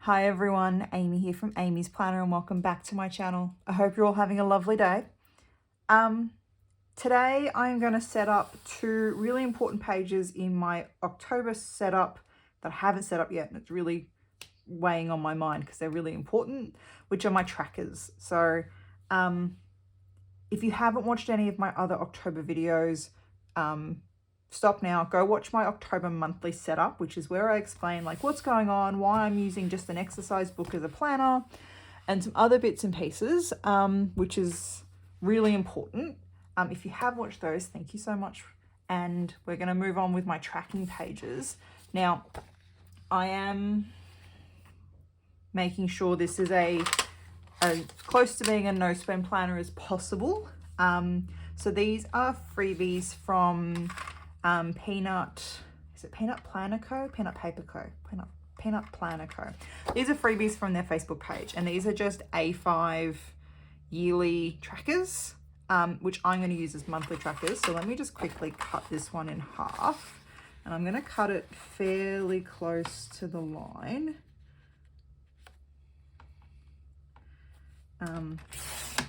Hi everyone, Amy here from Amy's Planner and welcome back to my channel. I hope you're all having a lovely day. Today I'm going to set up two really important pages in my October setup that I haven't set up yet, and it's really weighing on my mind because they're really important, which are my trackers. So if you haven't watched any of my other October videos, stop now, go watch my October monthly setup, which is where I explain like what's going on, why I'm using just an exercise book as a planner, and some other bits and pieces, which is really important. If you have watched those, thank you so much. And we're going to move on with my tracking pages. Now, I am making sure this is as close to being a no spend planner as possible. So these are freebies from Peanut Planner Co? Peanut Paper Co? Peanut Planner Co. These are freebies from their Facebook page, and these are just A5 yearly trackers, which I'm going to use as monthly trackers. So let me just quickly cut this one in half, and I'm going to cut it fairly close to the line.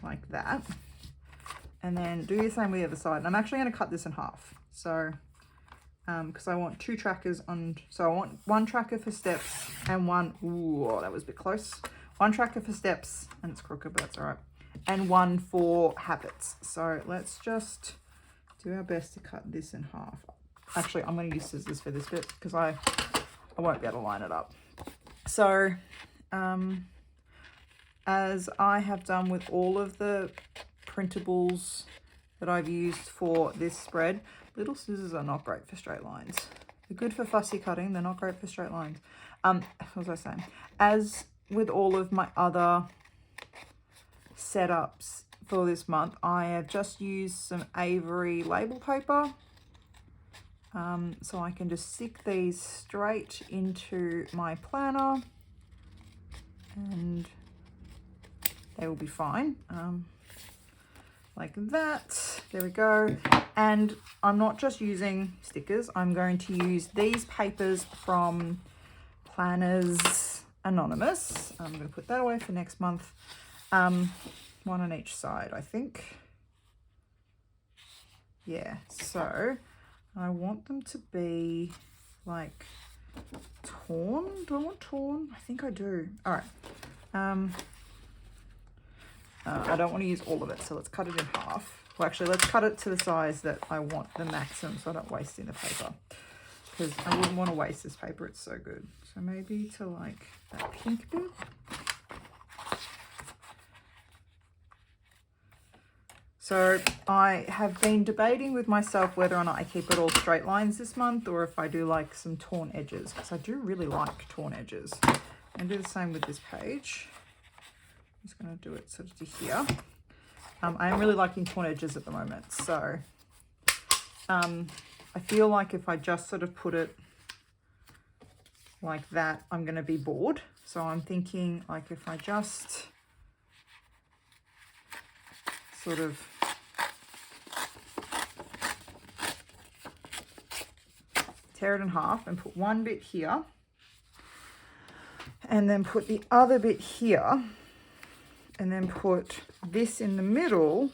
Like that. And then do the same with the other side. And I'm actually going to cut this in half. So, because I want two trackers on, so I want one tracker for steps and one, ooh, that was a bit close. One tracker for steps, and it's crooked, but that's all right. And one for habits. So let's just do our best to cut this in half. Actually, I'm going to use scissors for this bit because I won't be able to line it up. So, as I have done with all of the printables that I've used for this spread, little scissors are not great for straight lines. They're good for fussy cutting, they're not great for straight lines. What was I saying? As with all of my other setups for this month, I have just used some Avery label paper. So I can just stick these straight into my planner and they will be fine. Like that, there we go. And I'm not just using stickers, I'm going to use these papers from Planners Anonymous. I'm going to put that away for next month. One on each side, I think. Yeah, so I want them to be like torn. Do I want torn? I think I do. All right. I don't want to use all of it, so let's cut it in half. Well, actually, let's cut it to the size that I want the maximum so I don't waste in the paper. Because I wouldn't want to waste this paper, it's so good. So maybe to like that pink bit. So I have been debating with myself whether or not I keep it all straight lines this month or if I do like some torn edges, because I do really like torn edges. And do the same with this page. I'm just going to do it sort of to here. I am really liking torn edges at the moment, so I feel like if I just sort of put it like that, I'm going to be bored. So I'm thinking like if I just sort of tear it in half and put one bit here and then put the other bit here, and then put this in the middle,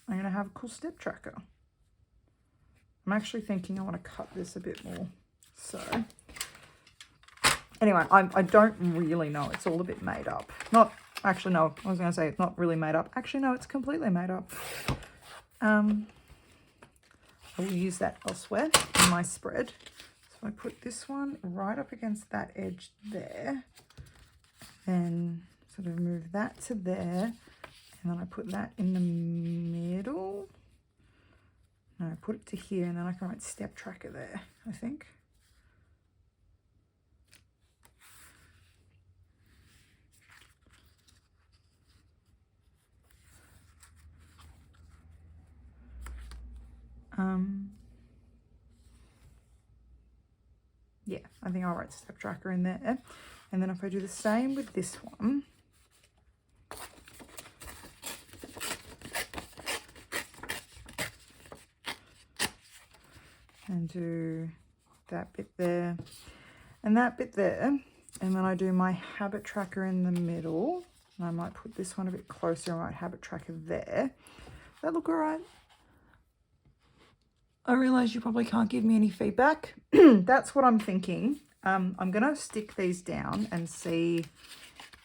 I'm going to have a cool step tracker. I'm actually thinking I want to cut this a bit more. So anyway, I don't really know. It's all a bit made up. Not actually, no, I was going to say it's not really made up. Actually, no, it's completely made up. I will use that elsewhere in my spread. So I put this one right up against that edge there. Then sort of move that to there, and then I put that in the middle. No, I put it to here, and then I can write step tracker there, I think. Yeah, I think I'll write step tracker in there. And then if I do the same with this one, and do that bit there, and that bit there, and then I do my habit tracker in the middle, and I might put this one a bit closer, and my habit tracker there. That look all right? I realize you probably can't give me any feedback. That's what I'm thinking. I'm gonna stick these down and see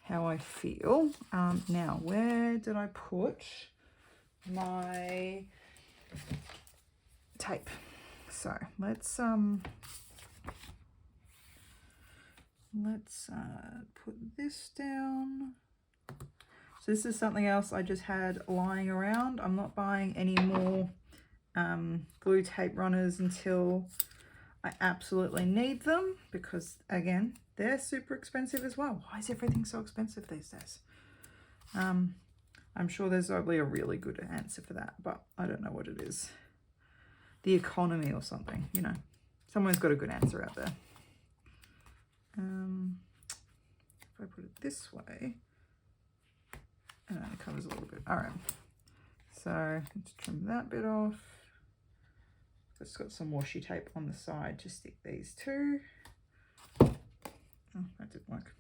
how I feel. Now, where did I put my tape? So let's put this down. So this is something else I just had lying around. I'm not buying any more glue tape runners until I absolutely need them, because again, they're super expensive as well. Why is everything so expensive these days? I'm sure there's probably a really good answer for that, but I don't know what it is. The economy or something, you know. Someone's got a good answer out there. If I put it this way, and it covers a little bit. All right. So let's trim that bit off. It's got some washi tape on the side to stick these to. Oh, that didn't work.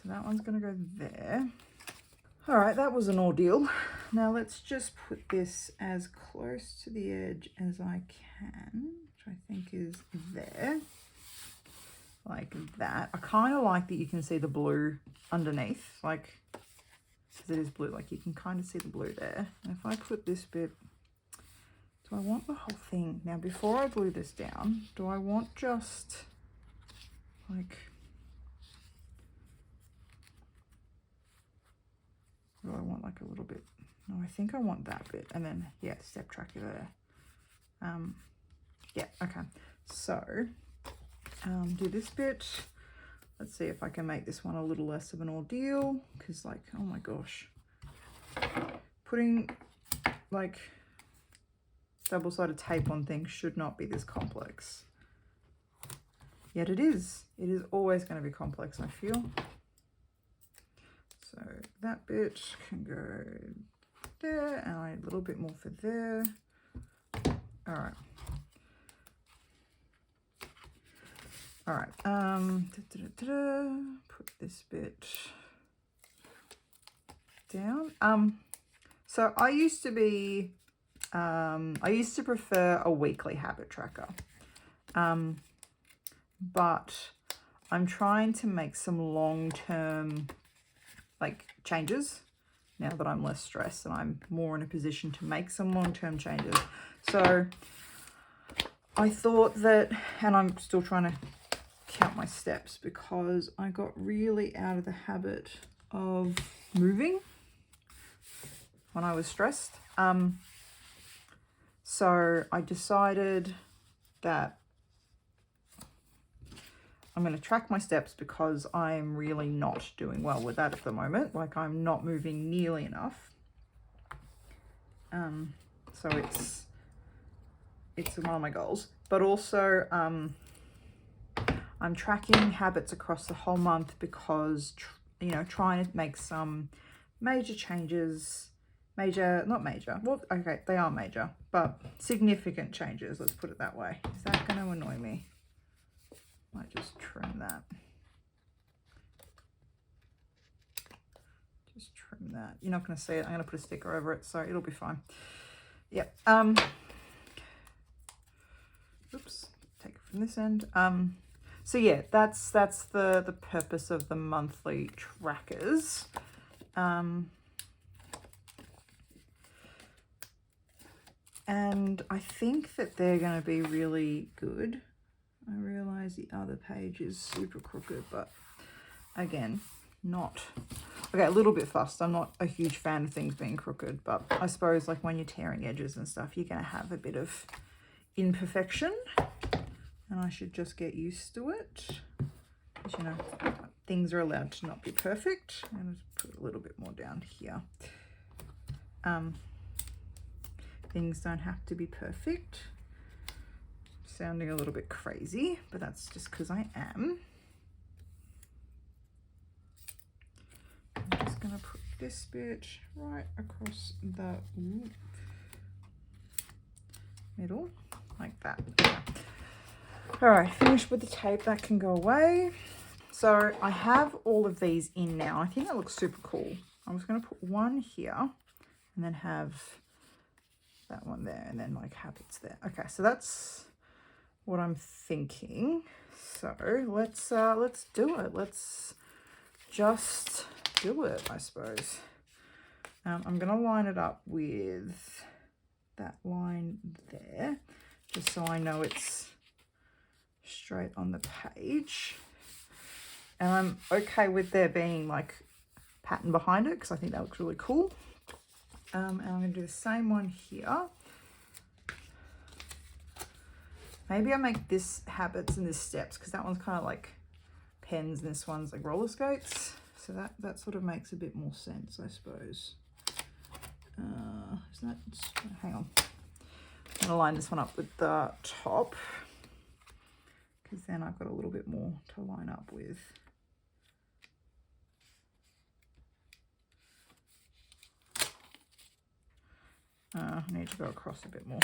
So that one's going to go there. All right, that was an ordeal. Now let's just put this as close to the edge as I can, which I think is there. Like that. I kind of like that you can see the blue underneath, like, because it is blue, like you can kind of see the blue there. And if I put this bit, do I want the whole thing? Now, before I glue this down, do I want just like, do I want like a little bit? No, I think I want that bit, and then yeah, step tracker there. Yeah, okay. So do this bit. Let's see if I can make this one a little less of an ordeal, because like, oh my gosh, putting like double-sided tape on things should not be this complex. Yet it is. It is always going to be complex, I feel. So that bit can go there, and a little bit more for there. All right. All right. Put this bit down. So I used to be, I used to prefer a weekly habit tracker, but I'm trying to make some long-term like changes now that I'm less stressed and I'm more in a position to make some long-term changes. So I thought that, and I'm still trying to count my steps because I got really out of the habit of moving when I was stressed. So I decided that I'm going to track my steps because I'm really not doing well with that at the moment. Like, I'm not moving nearly enough. So it's one of my goals, but also I'm tracking habits across the whole month because, you know, trying to make some major changes, not major, well, okay, they are major, but significant changes, let's put it that way. Is that going to annoy me? Might just trim that. Just trim that. You're not going to see it. I'm going to put a sticker over it, so it'll be fine. Yep. Oops. Take it from this end. So yeah, that's the purpose of the monthly trackers. And I think that they're going to be really good. I realize the other page is super crooked, but again, not okay, a little bit fussed. I'm not a huge fan of things being crooked, but I suppose like when you're tearing edges and stuff, you're going to have a bit of imperfection, and I should just get used to it. Because, you know, things are allowed to not be perfect. I'm going to put a little bit more down here. Things don't have to be perfect. Sounding a little bit crazy, but that's just because I am. I'm just going to put this bit right across the middle, like that. All right, finished with the tape. That can go away. So I have all of these in now. I think that looks super cool. I was going to put one here and then have that one there and then like habits there. Okay, so that's what I'm thinking. So let's do it. Let's just do it, I suppose. I'm going to line it up with that line there, just so I know it's straight on the page. And I'm okay with there being like pattern behind it because I think that looks really cool. And I'm going to do the same one here. Maybe I make this habits and this steps because that one's kind of like pens and this one's like roller skates. So that sort of makes a bit more sense, I suppose. Hang on. I'm going to line this one up with the top because then I've got a little bit more to line up with. I need to go across a bit more.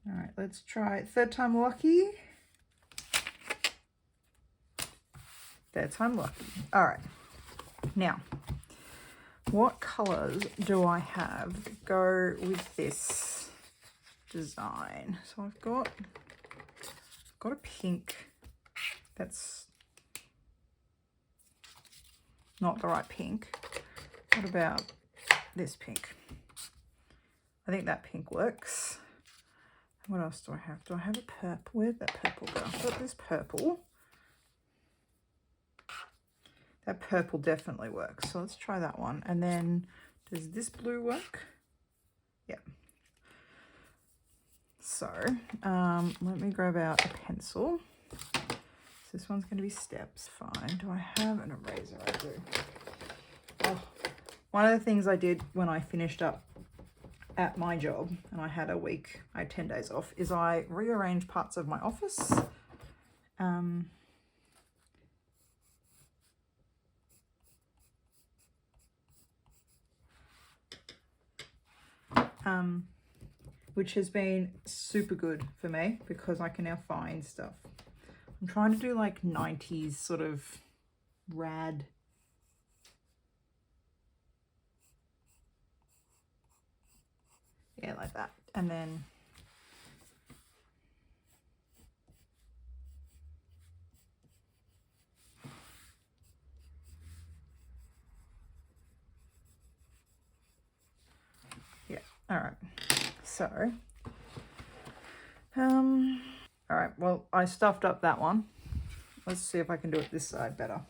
All right, let's try third time lucky. Third time lucky. All right. Now, what colors do I have that go with this design? So I've got a pink that's not the right pink. What about this pink? I think that pink works. What else do I have? Do I have a purple? Where'd that purple go? I've got this purple. That purple definitely works. So let's try that one. And then does this blue work? Yeah. So let me grab out a pencil. So this one's going to be steps. Fine. Do I have an eraser? I do. Oh, one of the things I did when I finished up at my job and I had 10 days off, is I rearranged parts of my office. Which has been super good for me because I can now find stuff. I'm trying to do like 90s sort of rad. Yeah, like that. And then yeah, all right. So, all right, well, I stuffed up that one. Let's see if I can do it this side better.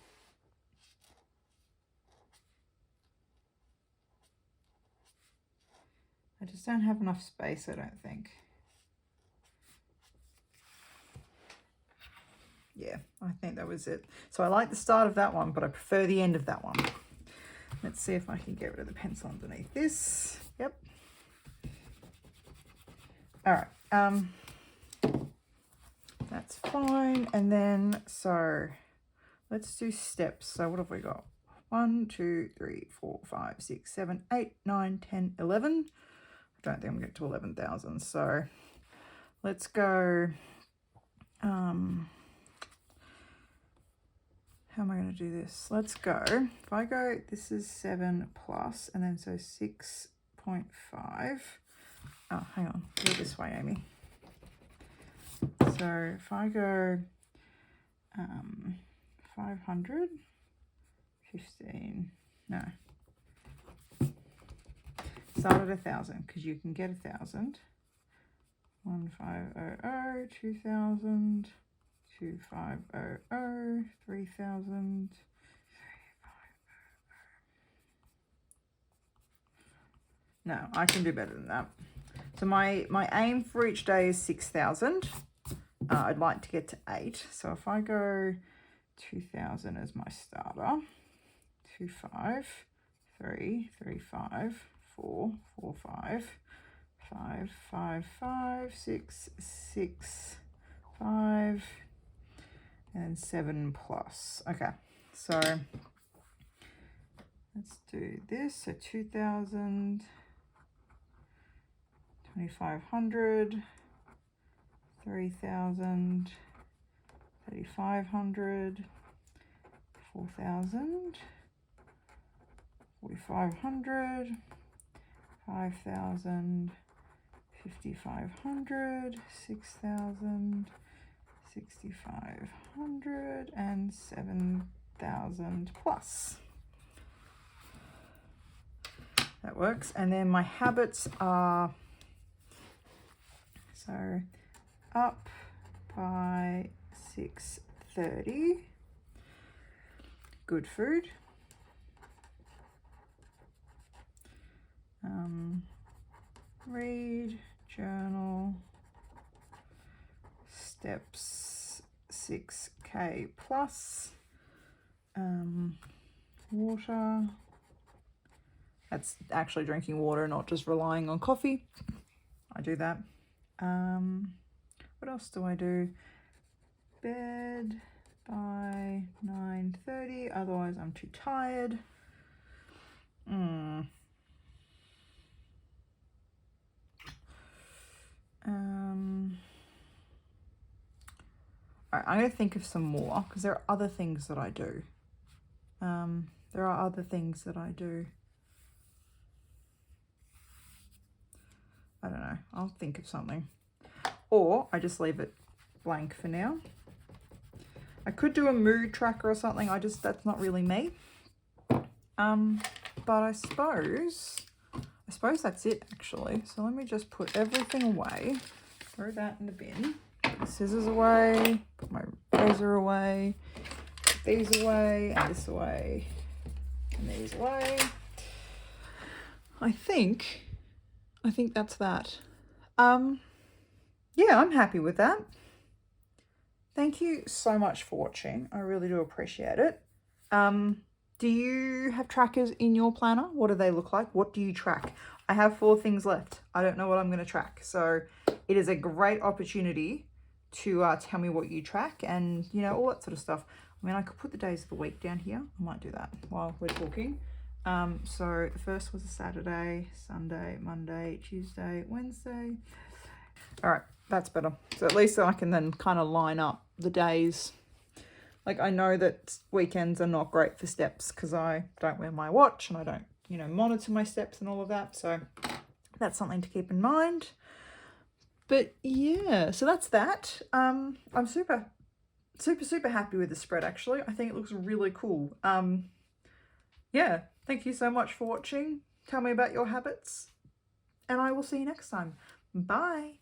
I just don't have enough space, I don't think. Yeah, I think that was it. So I like the start of that one, but I prefer the end of that one. Let's see if I can get rid of the pencil underneath this. Yep. All right. That's fine. And then, so let's do steps. So what have we got? 1, 2, 3, 4, 5, 6, 7, 8, 9, 10, 11. I don't think I'm going to get to 11,000. So let's go. How am I going to do this? Let's go. If I go, this is 7 plus, and then so 6.5. Oh, hang on. Do it this way, Amy. So if I go 500, 15, no. Start at 1,000 because you can get 1,000. 1500, 2,000. 2500, 3,000. No, I can do better than that. So my aim for each day is 6,000. I'd like to get to 8. So if I go 2,000 as my starter, 2, 5, 3, 3, 5, 4, 4, 5, 5, 5, 5, 6, 6, 5, and 7 plus. Okay, so let's do this. So 2,000 2,500, 3,000, 3,500, 4,000, 4,500, 5,000, 5,500, 6,000, 6,500, and 7,000 plus. That works. And then my habits are, so up by 6:30, good food, read, journal, steps 6K plus, water, that's actually drinking water, not just relying on coffee. I do that. What else do I do? Bed by 9:30, otherwise I'm too tired. Alright, I'm going to think of some more because there are other things that I do. There are other things that I do. I don't know. I'll think of something. Or I just leave it blank for now. I could do a mood tracker or something. That's not really me. But I suppose that's it actually. So let me just put everything away. Throw that in the bin. Put the scissors away. Put my razor away. Put these away. And this away. And these away. I think that's that. Yeah, I'm happy with that. Thank you so much for watching. I really do appreciate it. Do you have trackers in your planner? What do they look like? What do you track? I have 4 things left. I don't know what I'm going to track. So it is a great opportunity to tell me what you track and, you know, all that sort of stuff. I mean, I could put the days of the week down here. I might do that while we're talking. So the first was a Saturday, Sunday, Monday, Tuesday, Wednesday. All right, that's better. So at least I can then kind of line up the days. Like I know that weekends are not great for steps because I don't wear my watch and I don't, you know, monitor my steps and all of that. So that's something to keep in mind. But yeah, so that's that. I'm super happy with the spread actually. I think it looks really cool. Yeah, thank you so much for watching. Tell me about your habits and I will see you next time. Bye.